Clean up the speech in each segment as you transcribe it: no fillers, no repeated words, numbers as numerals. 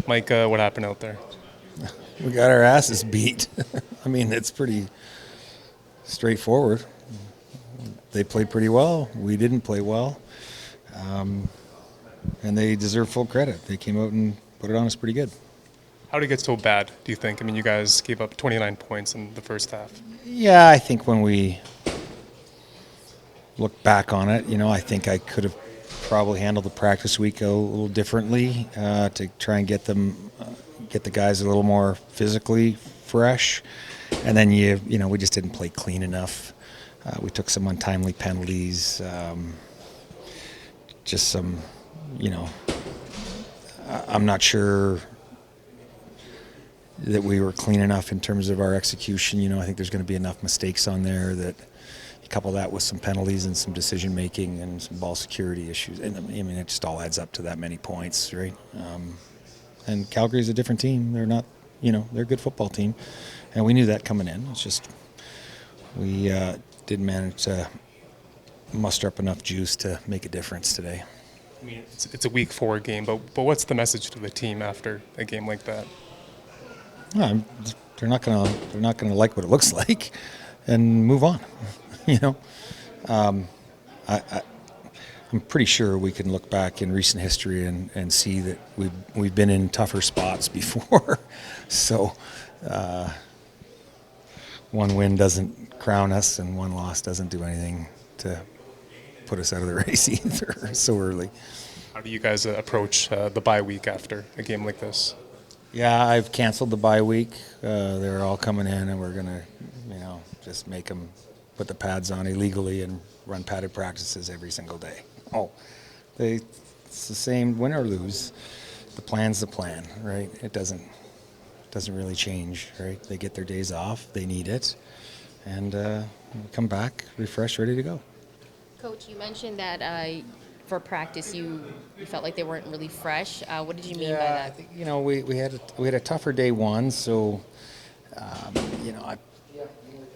Mike, what happened out there? We got our asses beat. I mean, it's pretty straightforward. They played pretty well. We didn't play well. And they deserve full credit. They came out and put it on us pretty good. How did it get so bad, do you think? I mean, you guys gave up 29 points in the first half. Yeah, I think when we look back on it, I think I could have probably handled the practice week a little differently to try and get the guys a little more physically fresh. And then we just didn't play clean enough. We took some untimely penalties. Just some, I'm not sure that we were clean enough in terms of our execution. I think there's going to be enough mistakes on there that you couple that with some penalties and some decision making and some ball security issues. And I mean, it just all adds up to that many points, right? And Calgary's a different team. They're not, they're a good football team. And we knew that coming in. It's just we didn't manage to muster up enough juice to make a difference today. I mean, it's a week 4 game, but what's the message to the team after a game like that? No, they're not gonna like what it looks like, and move on. I'm pretty sure we can look back in recent history and see that we've been in tougher spots before. So one win doesn't crown us, and one loss doesn't do anything to put us out of the race either so early. How do you guys approach the bye week after a game like this? Yeah, I've canceled the bye week. They're all coming in, and we're gonna, just make them put the pads on illegally and run padded practices every single day. It's the same, win or lose. The plan's the plan, right? It doesn't really change, right? They get their days off, they need it, and come back refreshed, ready to go. Coach, you mentioned that for practice you felt like they weren't really fresh. What did you mean by that? I think we had a tougher day one, so I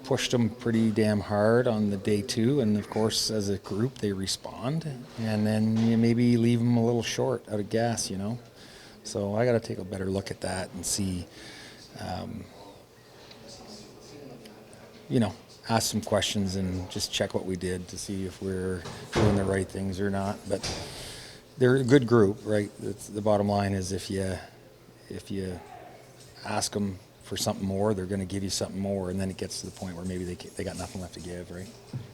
pushed them pretty damn hard on the day 2, and of course as a group they respond, and then you maybe leave them a little short out of gas, So I got to take a better look at that and see, ask some questions and just check what we did to see if we're doing the right things or not. But they're a good group, right? The bottom line is if you ask them for something more, they're going to give you something more, and then it gets to the point where maybe they got nothing left to give, right?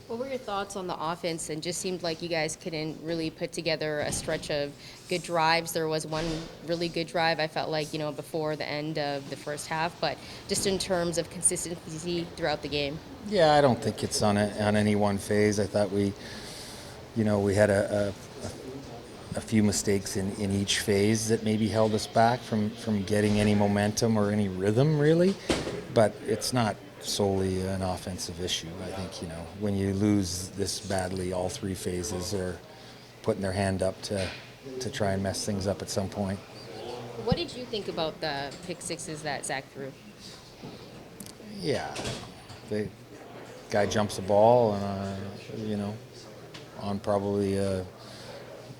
What were your thoughts on the offense? And just seemed like you guys couldn't really put together a stretch of good drives. There was one really good drive, I felt like, before the end of the first half, but just in terms of consistency throughout the game. Yeah, I don't think it's on any one phase. I thought we had a few mistakes in each phase that maybe held us back from getting any momentum or any rhythm, really. But it's not solely an offensive issue. I think, when you lose this badly, all 3 phases are putting their hand up to try and mess things up at some point. What did you think about the pick sixes that Zach threw? Yeah, the guy jumps the ball, on probably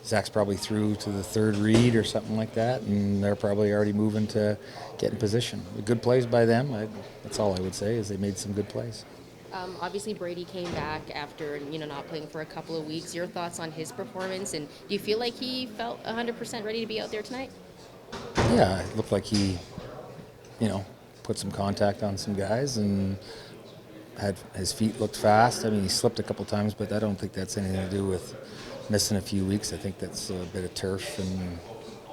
Zach's probably through to the 3rd read or something like that, and they're probably already moving to get in position. Good plays by them. That's all I would say is they made some good plays. Obviously, Brady came back after not playing for a couple of weeks. Your thoughts on his performance, and do you feel like he felt 100% ready to be out there tonight? Yeah, it looked like he, put some contact on some guys and had his feet looked fast. I mean, he slipped a couple times, but I don't think that's anything to do with missing a few weeks. I think that's a bit of turf and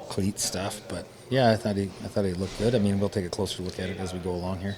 cleat stuff. But yeah, I thought he looked good. I mean, we'll take a closer look at it as we go along here.